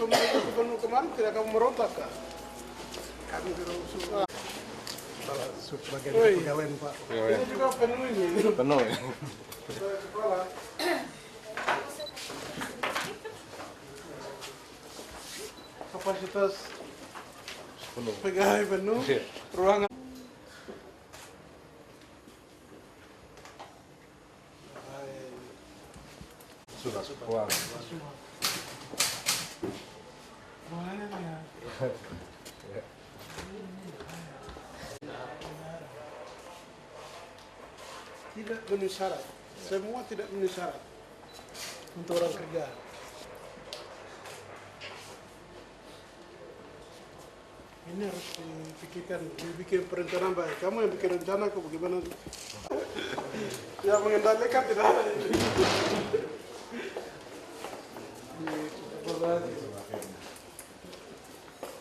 pemerintah gubernur kemarin tidak kamu merontak kah? Kami tidak usul. Salah sebagian pegawai Pak. Ini juga penuh ini. Penuh ya? Kepala. Kapasitas Penuh. pegawai penuh, ruangan. Sudah uang. Ruangan ya. Tidak memenuhi syarat. Semua tidak memenuhi syarat untuk orang kerja. Ini harus dipikirkan, dibikin perencanaan baik. Kamu yang bikin rencana kok bagaimana? Yang mengendalikan tidak ada.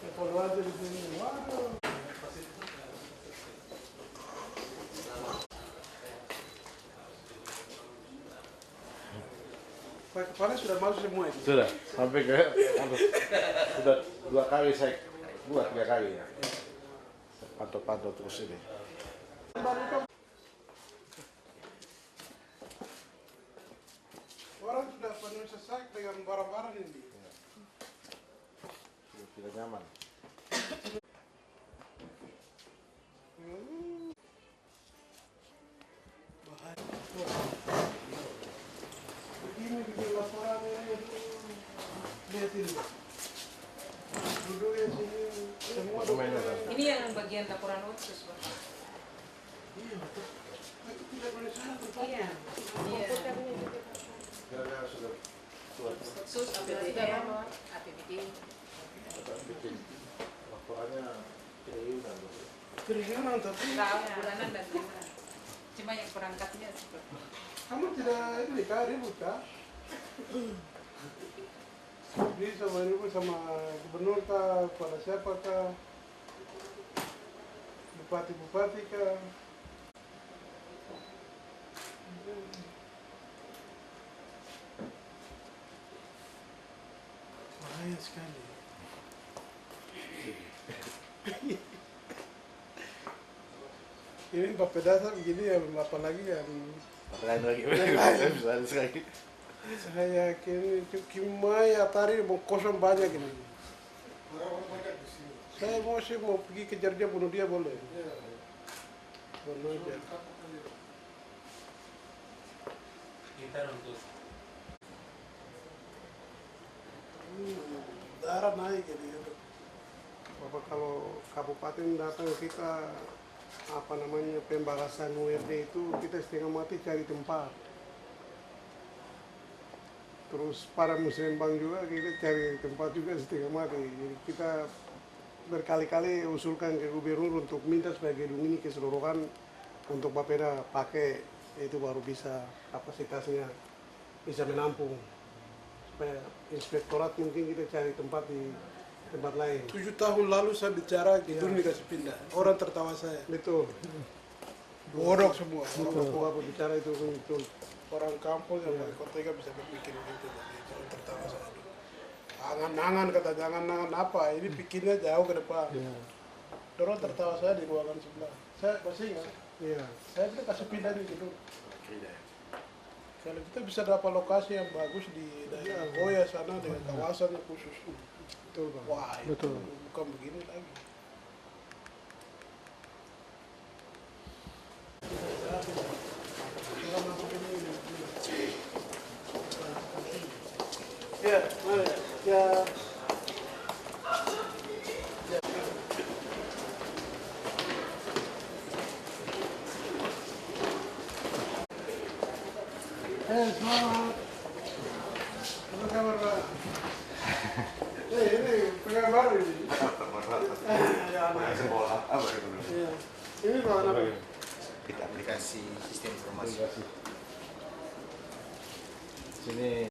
Evaluasi di sini. Waduh. Pak Kepala sudah masuk semua itu? Sudah, sampai ke sudah 2 kali saya buat 3 kali ya. Pantau-pantau terus ini. Orang sudah penuh sesak dengan barang-barang ini. Sudah tidak nyaman. Begini bikin laporan ini. Lihat ini. Duduknya sini semua dokumen. Ini yang bagian laporan otsus, Pak. Iya, betul. Itu tidak boleh salah. Iya. Iya. Kira-kira sudah buat Otsus, APBN, APBD. bikin laporannya triliunan. Triliunan tapi Enggak, bulanan dan tahunan. Cuma yang perangkatnya seperti kamu tidak ini kah ribut kah? Jadi sama ribut sama gubernur kah, pada siapa kah? Bupati-bupati kah? Bahaya sekali. Ini Bapedasa begini ya, apalagi yang Lain lagi, bisa sekali. saya kini Kimai Atari mau kosong banyak ini. Saya mau pergi kejar dia, bunuh dia boleh. Bunuh aja. Darah naik jadi. Bapak kalau kabupaten datang kita apa namanya pembahasan URD itu kita setengah mati cari tempat. Terus para muslim bang juga kita cari tempat juga setengah mati. Jadi kita berkali-kali usulkan ke gubernur untuk minta supaya gedung ini keseluruhan untuk Bapeda pakai, itu baru bisa kapasitasnya bisa menampung. Supaya inspektorat mungkin kita cari tempat di tempat lain. 7 tahun lalu saya bicara gedung dikasih pindah. Orang tertawa saya. Betul. Bodoh semua. Orang tua bicara itu betul. Orang kampung yang dari kota bisa berpikir begitu. Jangan tertawa saya. Angan-angan kata jangan-angan apa? Ini pikirnya jauh ke depan. Orang tertawa saya di ruangan sebelah. Saya masih ingat. Saya bilang kasih pindah di gedung. Kalau kita bisa dapat lokasi yang bagus di daerah Goya sana dengan kawasan yang khusus. Betul, Bang. Wah, itu bukan begini lagi. Ya, mana? Ya. Selamat. Apa kabar, Pak? Ini pengen baru ini. Sekolah apa itu? Iya. Ini bahan apa? Kita aplikasi sistem informasi. Sini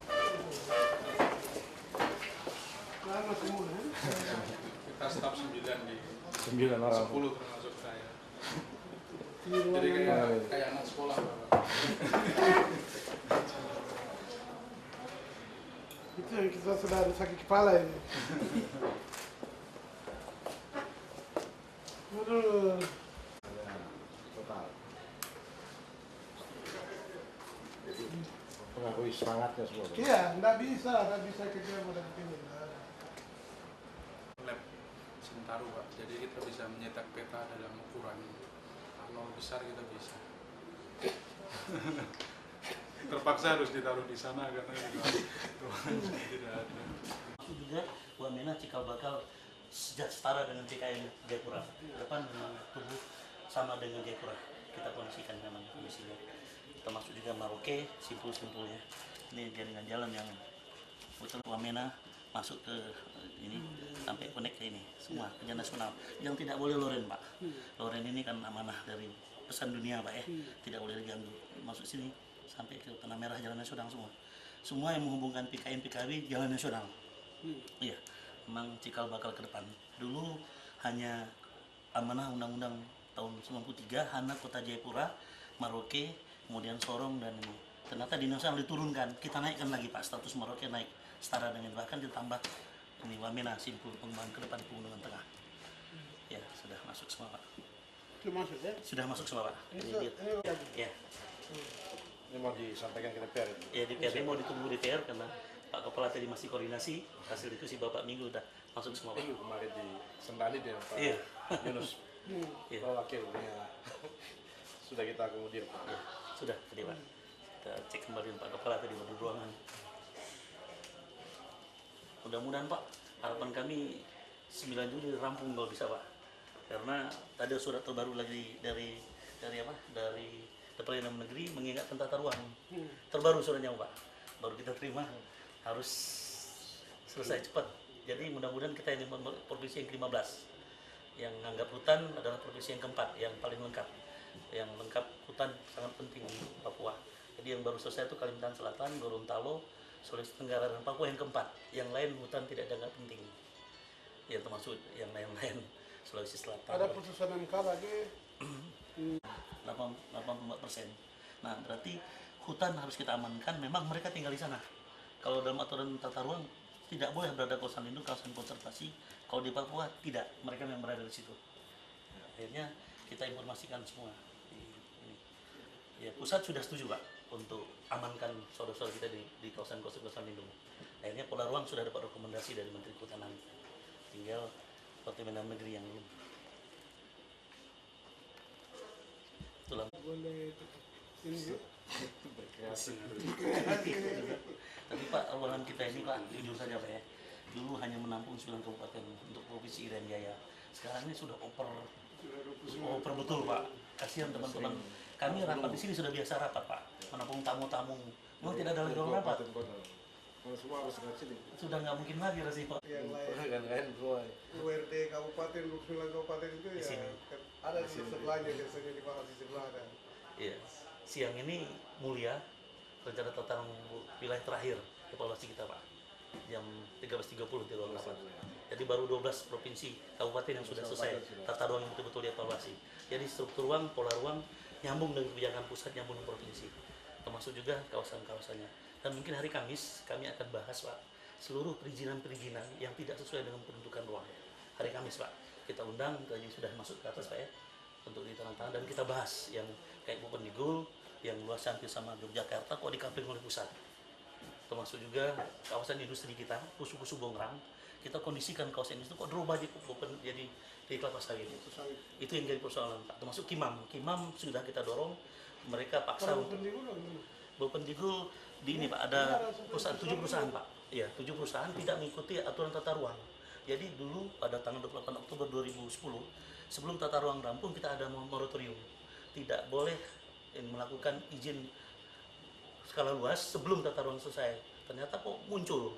Lama semua ya. Kita staf 9 di 9 orang. 10 termasuk saya. Di Jadi ruangan kayak anak sekolah. itu Itu yang kita sudah ada sakit kepala ini. Aduh. Total. Jadi mengakui semangatnya semua. Pak. Iya, nggak bisa kerja model ini. lab Sentaru Pak, jadi kita bisa menyetak peta dalam ukuran nol besar kita bisa. Terpaksa harus ditaruh di sana karena ruangan tidak ada. Itu juga Wamena cikal bakal setara dengan PKM Jayapura. Depan memang tubuh sama dengan Jayapura. Kita kondisikan memang kondisinya. Termasuk juga Maroke, simpul-simpulnya. Ini jaringan jalan yang betul Wamena masuk ke ini sampai connect ke ini semua ke jalan nasional. Yang tidak boleh loren Pak. Loren ini kan amanah dari pesan dunia Pak ya. Tidak boleh diganggu. Masuk sini sampai ke Tanah Merah jalan nasional semua. Semua yang menghubungkan PKM PKB jalan nasional. Iya, memang cikal bakal ke depan. Dulu hanya amanah undang-undang tahun 93, Hana Kota Jayapura, Maroke, kemudian Sorong dan ini. Ternyata di nasional diturunkan, kita naikkan lagi Pak, status Maroke naik setara dengan bahkan ditambah ini Wamena simpul pengembangan ke depan Pegunungan Tengah. Ya, sudah masuk semua Pak. Itu maksud ya? Sudah masuk semua Pak. Ya. Ini mau disampaikan ke DPR. Ya DPR mau ditunggu DPR karena Pak Kepala tadi masih koordinasi, hasil diskusi Bapak Minggu udah masuk semua Pak. Minggu kemarin di Sendali dengan Pak Iya. Yunus. Iya. Pak Wakilnya sudah kita akomodir Pak. Ya, sudah tadi Pak. Kita cek kembali dengan Pak Kepala tadi di ruangan. Mudah-mudahan Pak, harapan kami 9 Juli rampung kalau bisa Pak. Karena tadi surat terbaru lagi dari apa? Dari Departemen Negeri mengingatkan tata ruang. Terbaru suratnya Pak. Baru kita terima harus selesai cepat. Jadi mudah-mudahan kita ini provinsi yang ke-15. Yang anggap hutan adalah provinsi yang keempat, yang paling lengkap. Yang lengkap hutan sangat penting di Papua. Jadi yang baru selesai itu Kalimantan Selatan, Gorontalo, Sulawesi Tenggara dan Papua yang keempat. Yang lain hutan tidak dianggap penting. Ya termasuk yang lain-lain Sulawesi Selatan. Ada putusan MK lagi. 84%. Nah, berarti hutan harus kita amankan. Memang mereka tinggal di sana. Kalau dalam aturan tata ruang tidak boleh berada kawasan lindung, kawasan konservasi. Kalau di Papua tidak, mereka yang berada di situ. Akhirnya kita informasikan semua. Ini. Ya, pusat sudah setuju Pak untuk amankan saudara-saudara kita di kawasan lindung. Akhirnya Pola Ruang sudah dapat rekomendasi dari Menteri Kehutanan. Tinggal Departemen Dalam Negeri yang belum. Itulah. Boleh ini. Berkreasi. Tapi Pak, ruangan kita ini Pak, jujur saja Pak ya, dulu hanya menampung 9 kabupaten untuk Provinsi Irian Jaya. Sekarang ini sudah oper betul Pak. Kasihan teman-teman. Kami rapat di sini sudah biasa rapat Pak, menampung tamu-tamu. Memang tidak ada lagi orang rapat. Kalau semua harus dengan sini. Sudah nggak mungkin lagi rasanya Pak. Yang lain. Kan semua. URD kabupaten, 29 kabupaten itu Di ya sini. kan ada di sebelahnya biasanya dibahas di sebelah ada. Iya. Siang ini mulia rencana tata ruang wilayah terakhir evaluasi kita Pak. Jam 13.30 di ruang rapat. Jadi baru 12 provinsi kabupaten yang sudah selesai tata ruang yang betul-betul dievaluasi. Jadi struktur ruang, pola ruang nyambung dengan kebijakan pusat, nyambung dengan provinsi. Termasuk juga kawasan-kawasannya. Dan mungkin hari Kamis kami akan bahas Pak seluruh perizinan-perizinan yang tidak sesuai dengan peruntukan ruang. Hari Kamis Pak kita undang, tadi sudah masuk ke atas Pak ya, untuk ditandatangan dan kita bahas yang kayak Bopendigul, yang luas hampir sama Yogyakarta kok dikapling oleh pusat. Termasuk juga kawasan industri kita, Kusu-Kusu Bongrang, kita kondisikan kawasan itu kok berubah jadi kelapa sawit. Itu yang jadi persoalan Pak. Termasuk Kimam sudah kita dorong, mereka paksa untuk Bopendigul di ini Pak, ada perusahaan 7 perusahaan Pak. Iya, 7 perusahaan tidak mengikuti aturan tata ruang. Jadi dulu pada tanggal 28 Oktober 2010, sebelum tata ruang rampung kita ada moratorium. Tidak boleh melakukan izin skala luas sebelum tata ruang selesai. Ternyata kok muncul.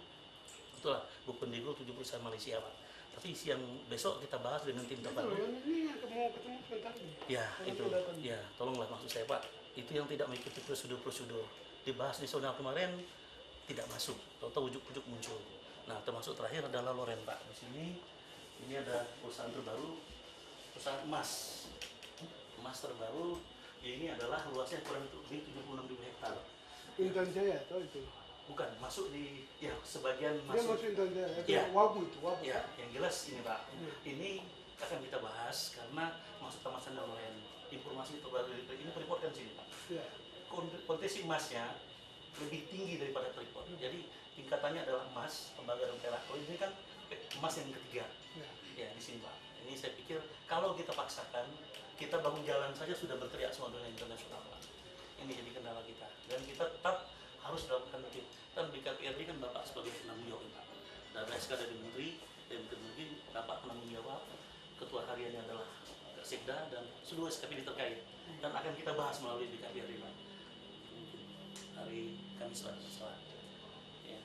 Itulah Bopendigul 7 perusahaan Malaysia Pak. Tapi siang besok kita bahas dengan tim tata ruang. Ini yang mau ketemu sebentar. Ya, itu. Ya, tolonglah maksud saya Pak. Itu yang tidak mengikuti prosedur-prosedur. Dibahas di nasional kemarin tidak masuk. Tahu-tahu ujuk-ujuk muncul. Nah, termasuk terakhir adalah Loren Pak. Di sini ini ada perusahaan terbaru, perusahaan emas. Emas terbaru. Ya, ini adalah luasnya kurang lebih 76.000 hektar. Intan Jaya atau itu? bukan masuk di ya sebagian Dia masuk. masuk Indonesia, Iya. wabu itu, wabu. Ya, yang jelas ini Pak, ini akan kita bahas karena masuk kemasan yang lain. Informasi terbaru dari ini Freeport kan sini Pak. Iya. Potensi emasnya lebih tinggi daripada Freeport. Jadi tingkatannya adalah emas, tembaga dan perak. Kalau ini kan emas yang ketiga. Iya. Ya di sini Pak. Ini saya pikir kalau kita paksakan, kita bangun jalan saja sudah berteriak semua dunia internasional Pak. Ini jadi kendala kita. Dan kita tetap harus melakukan itu. Dan BKPRD kan Bapak sebagai penanggung jawab Pak. Dan SK dari Menteri, dan mungkin Bapak penanggung jawab. Ketua hariannya adalah Sekda dan seluruh SKPD terkait. Dan akan kita bahas melalui BKPRD Pak. Mungkin hari Kamis Pak. Ya.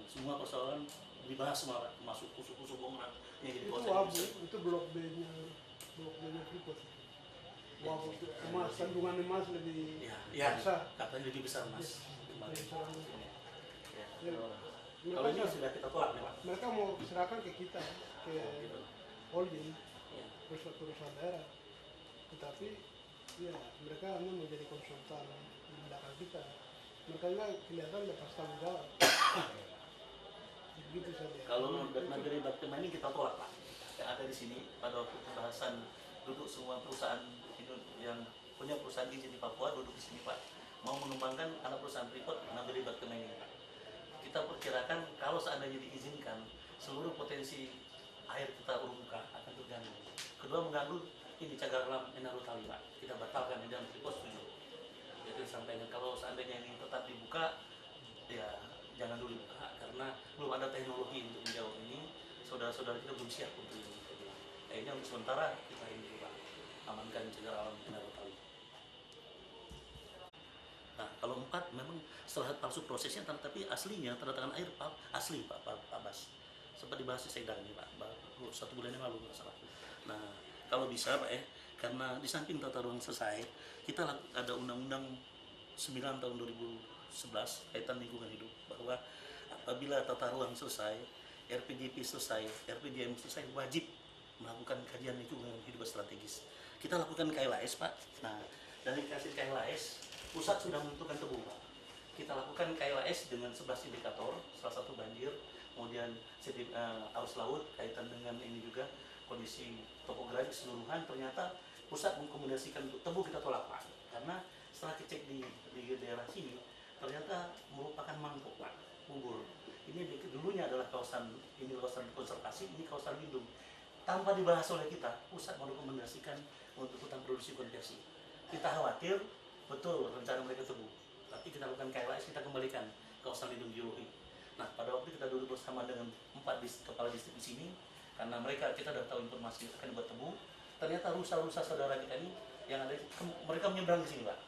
Semua persoalan dibahas semua Pak. Masuk kusuk-kusuk bangunan. Yang jadi Itu kawasan wabu, industri. itu blok B-nya Freeport. Wabu itu emas, kandungan emas lebih Ya, besar. katanya lebih besar Mas. Kemarin. Lebih besar. Ya. Ya. Kalau ini Mereka, sudah kita tolak nih Pak. mereka mau serahkan ke kita, ke Gitu. holding, Ya. perusahaan daerah. Tetapi ya mereka hanya menjadi konsultan di belakang kita. Mereka nggak kelihatan lepas tanggung jawab. Begitu saja. Kalau negeri Bakti ini kita tolak Pak. Yang ada di sini pada waktu pembahasan duduk semua perusahaan yang punya perusahaan izin di Papua duduk di sini Pak. Mau mengembangkan anak perusahaan Freeport negeri Bakti ini Pak. Kita perkirakan kalau seandainya diizinkan seluruh potensi air kita Urumuka akan terganggu. Kedua mengganggu ini cagar alam Enarutali Pak. Kita batalkan di dalam Freeport setuju. Jadi sampaikan kalau seandainya ini tetap dibuka ya jangan dulu dibuka karena belum ada teknologi untuk menjawab ini. Saudara-saudara kita belum siap untuk ini. Kayaknya untuk sementara kita ini juga amankan cagar alam Enarutali. Nah, kalau 4 memang setelah palsu prosesnya, tapi aslinya tanda tangan air asli Pak Bas. Sempat dibahas di Sekda ini Pak, 1 bulan yang lalu nggak salah. Nah, kalau bisa Pak ya, karena di samping tata ruang selesai, kita ada Undang-Undang 9 tahun 2011 kaitan lingkungan hidup bahwa apabila tata ruang selesai, RPJP selesai, RPJM selesai, wajib melakukan kajian lingkungan hidup strategis. Kita lakukan KLAS Pak. Nah, dari hasil KLAS, pusat sudah menentukan tebu Pak. Kita lakukan KLAS dengan 11 indikator, salah satu banjir, kemudian arus laut, kaitan dengan ini juga kondisi topografi keseluruhan. Ternyata pusat mengkombinasikan untuk tebu kita tolak Pak, karena setelah dicek di daerah sini ternyata merupakan mangkuk Pak, bubur. Ini dulunya adalah kawasan konservasi, ini kawasan lindung. Tanpa dibahas oleh kita, pusat merekomendasikan untuk hutan produksi konversi. Kita khawatir betul rencana mereka tebu, tapi kita lakukan KLAS, kita kembalikan kawasan lindung geologi. Nah, pada waktu kita duduk bersama dengan 4 kepala distrik di sini, karena kita sudah tahu informasi akan dibuat tebu, ternyata rusa-rusa saudara kita ini yang ada, mereka menyeberang di sini Pak.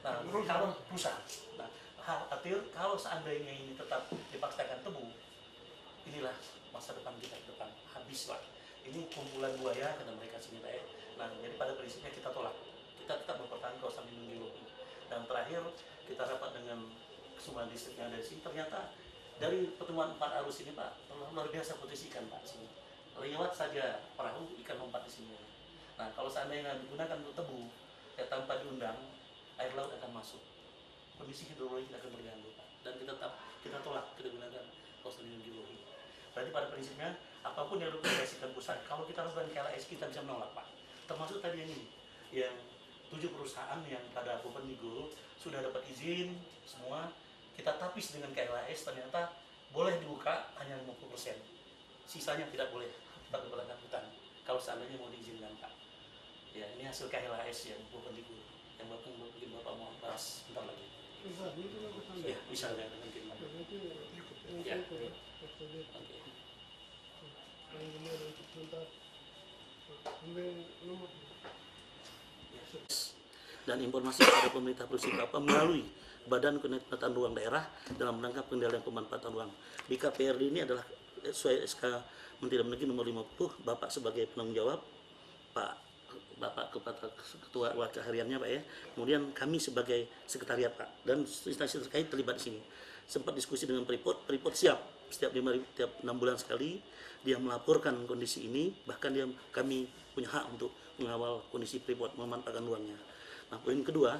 Nah, kalau rusa, nah, khawatir kalau seandainya ini tetap dipaksakan tebu, inilah masa depan kita ke depan habis Pak. Ini kumpulan buaya kata mereka sini Pak. Nah, jadi pada prinsipnya kita tolak. Kita tetap mempertahankan kawasan lindung geologi. Dan terakhir kita rapat dengan semua distrik yang ada di sini. Ternyata dari pertemuan 4 arus ini Pak, luar biasa potensi ikan Pak sini. Lewat saja perahu ikan lompat di sini. Nah, kalau seandainya digunakan untuk tebu, ya tanpa diundang, air laut akan masuk. Kondisi hidrologi akan terganggu Pak. Dan kita tolak, kita gunakan kawasan lindung geologi. Berarti pada prinsipnya apapun yang direkomendasikan pusat, kalau kita lakukan KLAS kita bisa menolak Pak. Termasuk tadi yang 7 perusahaan yang pada Open Migo sudah dapat izin semua, kita tapis dengan KLAS, ternyata boleh dibuka hanya 50%. Sisanya tidak boleh bagi pelanggan hutan kalau seandainya mau diizinkan Pak. Ya, ini hasil KLAS yang Open Migo yang Bapak mau bahas bentar lagi. Ya, misalnya dengan tim. Ya. Oke. Dan informasi kepada pemerintah Provinsi Papua melalui Badan Penataan Ruang Daerah dalam rangka pengendalian pemanfaatan ruang. BKPRD ini adalah sesuai SK Menteri Dalam Negeri nomor 50, Bapak sebagai penanggung jawab, Bapak Ketua Wakil Hariannya Pak ya, kemudian kami sebagai sekretariat Pak, dan instansi terkait terlibat di sini. Sempat diskusi dengan Freeport siap setiap 6 bulan sekali dia melaporkan kondisi ini, bahkan kami punya hak untuk mengawal kondisi Freeport memanfaatkan ruangnya. Nah, poin kedua,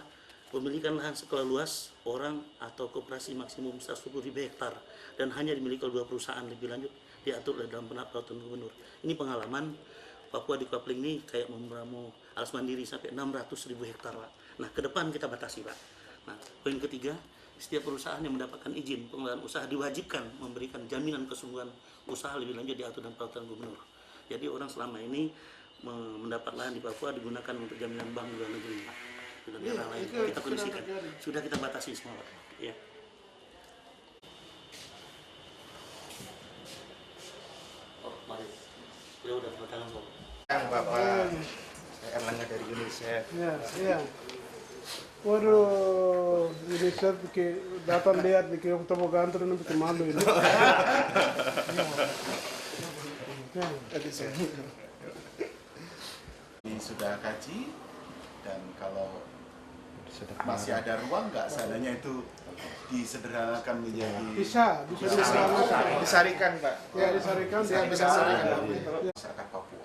Pemilikan lahan skala luas orang atau koperasi maksimum 110.000 hektar dan hanya dimiliki oleh 2 perusahaan lebih lanjut diatur dalam peraturan gubernur. Ini pengalaman Papua Decoupling ini kayak membangun alas mandiri sampai 600.000 hektar, Pak. Nah, ke depan kita batasi, Pak. Nah, poin ketiga, setiap perusahaan yang mendapatkan izin pengelolaan usaha diwajibkan memberikan jaminan kesungguhan usaha lebih lanjut diatur dalam peraturan gubernur. Jadi orang selama ini mendapat lahan di Papua digunakan untuk jaminan bank luar negeri, Pak. Dan daerah lain kita kondisikan, sudah kita batasi semua, Pak. Ya. Oh, mari. Beliau udah tangan, Pak. Yang Bapak Erlangga dari UNICEF. Iya. Waduh, ini saya datang lihat bikin ketemu kantor ini bikin malu ini. Ini sudah kaji dan kalau masih ada ruang nggak seandainya itu disederhanakan menjadi Bisa disamakan. Disarikan, Pak. Ya, disarikan. Bisa Bisa disarikan. masyarakat Papua.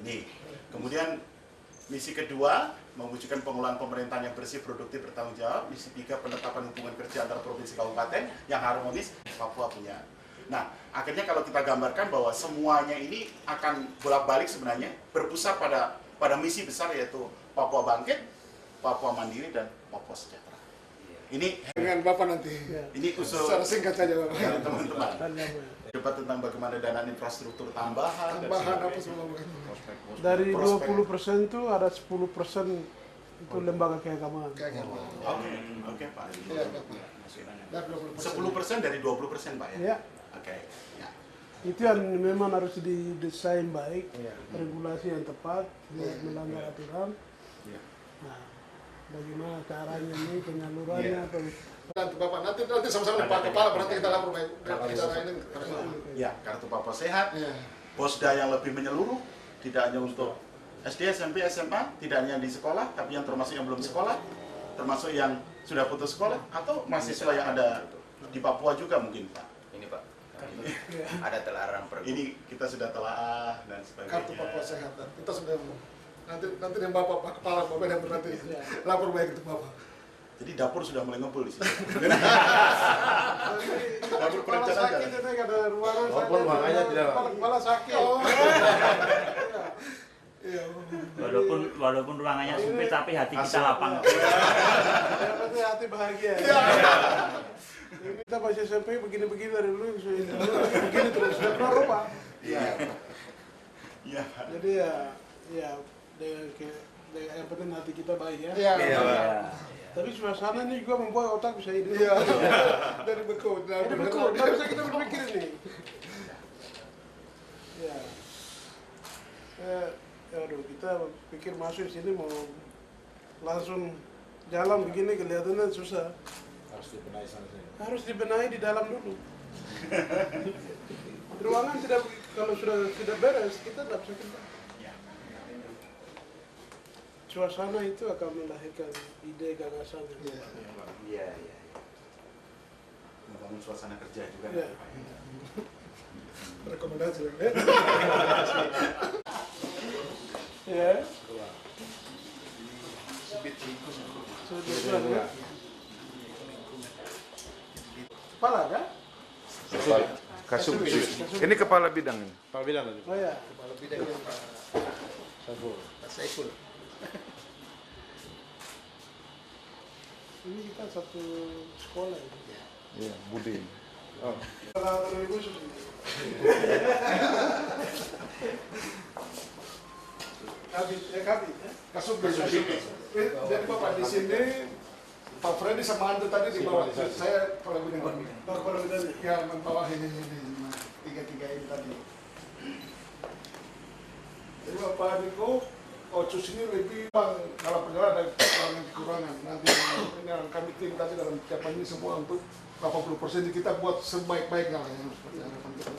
Ini kemudian misi kedua mewujudkan pengelolaan pemerintahan yang bersih, produktif, bertanggung jawab. Misi 3 penetapan hubungan kerja antar provinsi kabupaten yang harmonis. Papua punya. Nah, akhirnya kalau kita gambarkan bahwa semuanya ini akan bolak-balik sebenarnya berpusat pada misi besar yaitu Papua Bangkit, Papua Mandiri, dan Papua Sejahtera. Ini Dengan Bapak nanti. ini usul Secara singkat saja, Bapak. dari teman-teman. Debat tentang bagaimana danaan infrastruktur tambahan dan Tambahan apa sebagainya. semua Bapak? Dari Prospek. 20% itu ada 10% itu lembaga keagamaan. Kayak gitu. Oke, Pak. Iya, Bapak. Dan 10% dari 20%, Pak ya? Ya, Oke. Ya. itu yang memang harus didesain baik, regulasi yang tepat, tidak melanggar aturan. Iya. Nah, bagaimana caranya ini penyalurannya, Nanti Bapak nanti sama-sama Pak Kepala berarti kita lapor baik bicara ini. Ya, kartu Papua Sehat, Iya. posda yang lebih menyeluruh, tidak hanya untuk SD, SMP, SMA, tidak hanya di sekolah, tapi yang termasuk yang belum sekolah, termasuk yang sudah putus sekolah, atau mahasiswa yang ada di Papua juga mungkin, Pak. Ini, Pak. Ada terlarang pergub. Ini kita sudah telaah dan sebagainya. Kartu Papua Sehat. Kita sudah nanti dengan Bapak Pak Kepala Bapak yang nanti lapor baik itu Bapak. Jadi dapur sudah mulai ngumpul di sini. Dapur kepala sakit itu nggak ada ruangan Walaupun makanya tidak. Kepala sakit. Iya. Walaupun ruangannya sempit tapi hati kita lapang. Yang penting hati bahagia. Ini kita masih SMP begini-begini dari dulu begini terus sudah pernah rubah. Iya. Iya. Jadi ya yang penting hati kita baik ya. Iya. Tapi suasana ini juga membuat otak bisa hidup. Iya. Dari beku. Ini betul, nggak bisa kita berpikir nih. Ya. Aduh, kita pikir masuk sini mau langsung jalan begini kelihatannya susah. Harus dibenahi di dalam dulu. Ruangan tidak, kalau sudah beres kita tidak bisa kerja. Suasana itu akan melahirkan ide gagasan. Iya. Membangun suasana kerja juga. Iya. Rekomendasi. Ya. Kepala kan? Kasubdit. Ini kepala bidang ini. Oh ya. Kepala bidang Pak Saiful. Ini kita satu sekolah ini. Iya, Budi. Oh. Kalau ibu sudah. Kabit. Kasubdit. Jadi Bapak di sini Pak Freddy sama Andre tadi di bawah. Saya kepala bidang. Kepala bidang. Ya, membawa ini tiga ini tadi. Jadi Bapak Niko, Otsus ini lebih dalam perjalanan ada kekurangan. Nanti ini akan kami tim tadi dalam persiapan ini semua untuk 80% kita buat sebaik-baiknya lah yang seperti harapan kita.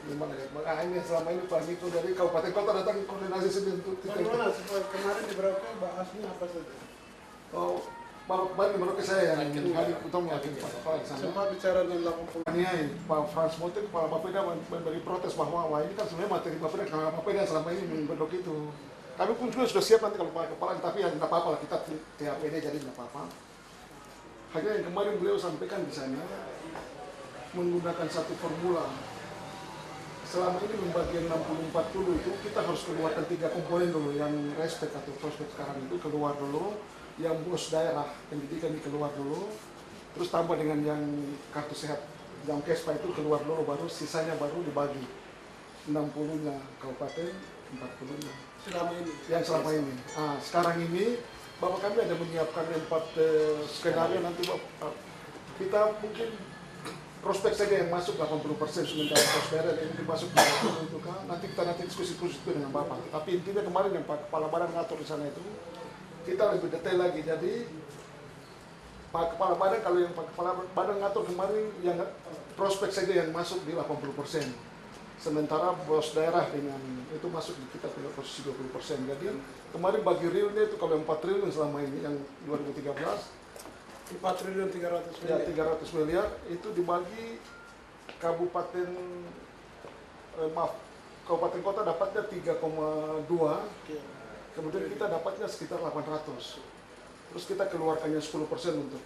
Gimana ya? Makanya ini selama ini Pak Niko dari kabupaten kota datang koordinasi sendiri untuk kita. Bagaimana supaya kemarin di berapa bahasnya apa saja? Oh, Bapak Bani menurut saya yang hari utama lagi Pak Kepala di sana. Semua bicara dengan 80. Ini Pak Frans Motek, Kepala Bapeda memberi protes bahwa wah ini kan sebenarnya materi Bapeda, karena Bapeda selama ini membentuk itu. Kami pun sudah siap nanti kalau Pak Kepala, tapi ya tidak apa-apa lah, kita THPD jadi tidak apa-apa. Hanya yang kemarin beliau sampaikan di sana, menggunakan satu formula. Selama ini pembagian 60-40 itu kita harus keluarkan 3 komponen dulu, yang respek atau prospek sekarang itu keluar dulu, yang bos daerah pendidikan dikeluar dulu, terus tambah dengan yang kartu sehat jam kespa itu keluar dulu, baru sisanya baru dibagi 60-nya kabupaten, 40-nya yang selama ini. Nah, sekarang ini Bapak kami ada menyiapkan 4 skenario nanti Bapak. Kita mungkin prospek saja yang masuk 80%, sementara prospek yang masuk 20% itu kan nanti kita diskusi itu dengan Bapak. Tapi intinya kemarin yang Pak Kepala Badan ngatur di sana itu kita lebih detail lagi. Jadi Pak Kepala Badan, kalau yang Pak Kepala Badan ngatur kemarin yang prospek saja yang masuk di 80%. Sementara bos daerah dengan itu masuk di kita punya posisi 20%. Jadi kemarin bagi realnya itu kalau 4 triliun selama ini yang 2013 4.300.000.000. ya 300 miliar itu dibagi kabupaten kabupaten kota dapatnya 3,2, kemudian kita dapatnya sekitar 800. Terus kita keluarkannya 10% untuk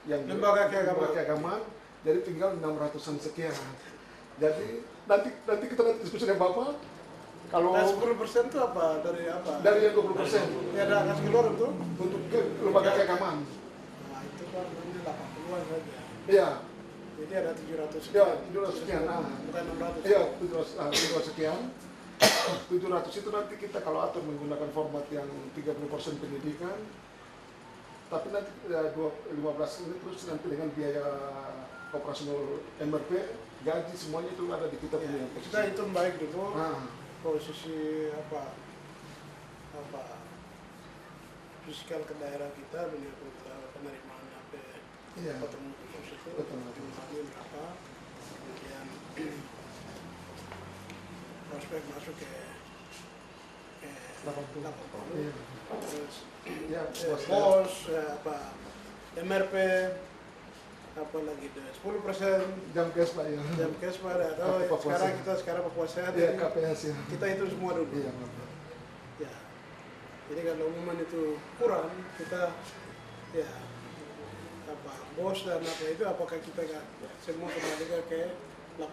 yang lembaga keagamaan, jadi tinggal 600-an sekian. Jadi nanti kita diskusi dengan Bapak. Kalau 10% itu apa? Dari apa? Dari yang 20%. Ya ada kasih keluar untuk lembaga keagamaan. Nah, itu kan ini 80-an saja. Iya. Jadi ada 700 sekian. Ya, 700 sekian. Nah, bukan 600. Iya, 700 sekian. 700 itu nanti kita kalau atur menggunakan format yang 30% pendidikan. Tapi nanti ya, 15 ini terus nanti dengan biaya operasional MRP, gaji semuanya itu ada di kita punya. Kita hitung baik dulu. Nah, posisi apa fiskal ke daerah kita dengan penerimaan apa potong khusus itu jumlahnya berapa, kemudian prospek masuk ke 80, terus bos MRP apa lagi deh 10% jam kes Pak ya. jam kes pada atau sekarang Papua Sehat ya, KPS ya. kita itu semua dulu. Iya, ya. Jadi kalau umuman itu kurang, kita ya apa bos dan apa itu apakah kita semua kembali ke 80?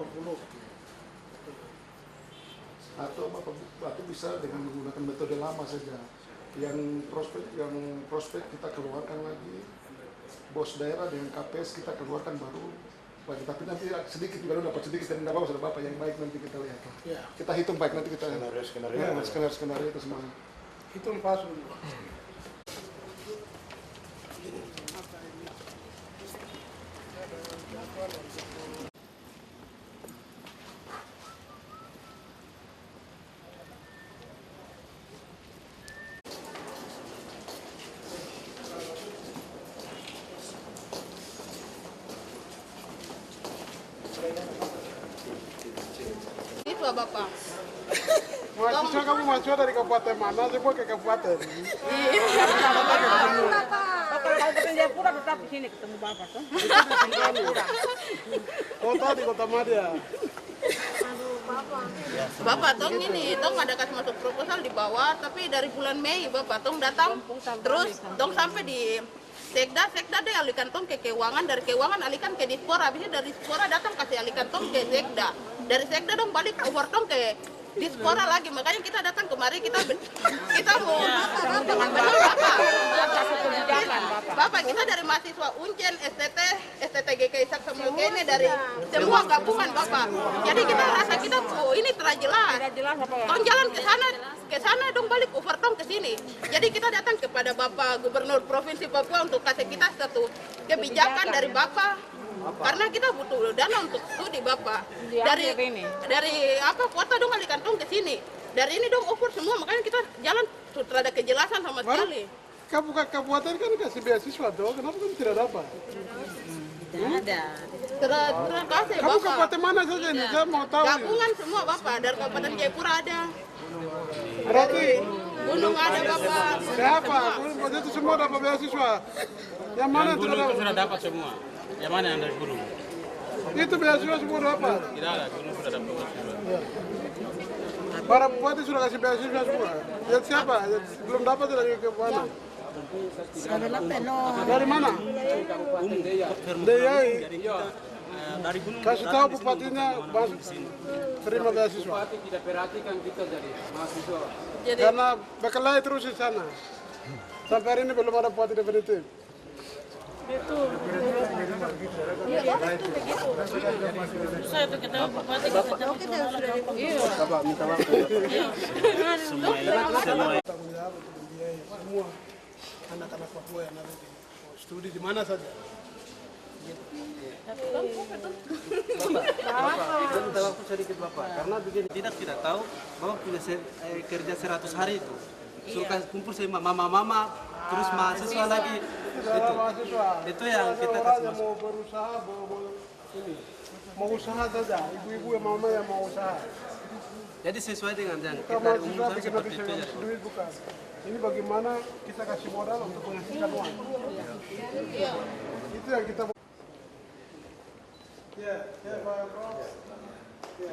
Atau bisa dengan menggunakan metode lama saja. Yang prospek kita keluarkan lagi, bos daerah dengan KPS kita keluarkan baru bagi, tapi nanti sedikit juga dapat sedikit dan tidak apa-apa sudah Bapak yang baik nanti kita lihat. Ya. Kita hitung baik nanti kita skenario itu semua. Hitung pas dulu. Itu Bapak. Mahasiswa kamu mahasiswa dari kabupaten mana? Semua ke kabupaten. Kalau kabupaten Jayapura tetap di sini ketemu Bapak tuh. Kota di Kota Madya. Bapak tong ini tong ada kasih masuk proposal di bawah, tapi dari bulan Mei Bapak tong datang terus tong sampai di sekda deh alihkan tong ke keuangan, dari keuangan alihkan ke dispora, habisnya dari dispora datang kasih alihkan tong ke sekda, dari sekda dong balik over tong ke dispora lagi, makanya kita datang kemari kita mau Bapak kita dari mahasiswa Uncen, STTGK Isak semua ini dari semua gabungan Bapak. Jadi kita rasa kita ini telah jelas. Tong jalan ke sana dong balik overtong ke sini. Jadi kita datang kepada Bapak Gubernur Provinsi Papua untuk kasih kita satu kebijakan dari Bapak. Karena kita butuh dana untuk studi Bapak. Dari apa kuota dong alihkan dong ke sini. Dari ini dong ukur semua, makanya kita jalan sudah ada kejelasan sama sekali. Kabupaten kan kasih beasiswa dong, kenapa kan tidak dapat? Tidak ada. Terkasih Kamu Bapak. kabupaten mana saja ini? Saya mau tahu. Gabungan semua Bapak, dari Kabupaten Jayapura ada. Berarti Gunung ada Bapak. siapa? Itu semua dapat beasiswa. Yang mana tidak dapat? Sudah dapat semua. Yang mana yang dari gunung? Itu beasiswa semua dapat. Tidak ada, gunung sudah dapat beasiswa. Para bupati sudah kasih beasiswa semua. Yang siapa? Yang belum dapat lagi ke mana? Dari mana? Deyai. Kasih tahu bupatinya terima beasiswa. Tidak perhatikan kita jadi mahasiswa. Karena bekelai terus di sana. Sampai hari ini belum ada bupati definitif. Saya tuh kita bupati Bapak minta waktu. Semua anak-anak Papua yang ada di studi di mana saja. Bapak, minta waktu sedikit Bapak, karena begini, tidak tahu Bapak punya kerja 100 hari itu. Suruh kumpul sama mama-mama, terus mahasiswa lagi. Itu yang kita kasih masuk. Mau berusaha, mau usaha saja. Ibu-ibu yang mama yang mau usaha. Jadi sesuai dengan yang Kita kita mahasiswa umumkan bikin seperti bisa itu ya. duit bukan. Ini bagaimana kita kasih modal untuk menghasilkan uang. Itu yang kita. Ya, Pak Prof. Ya.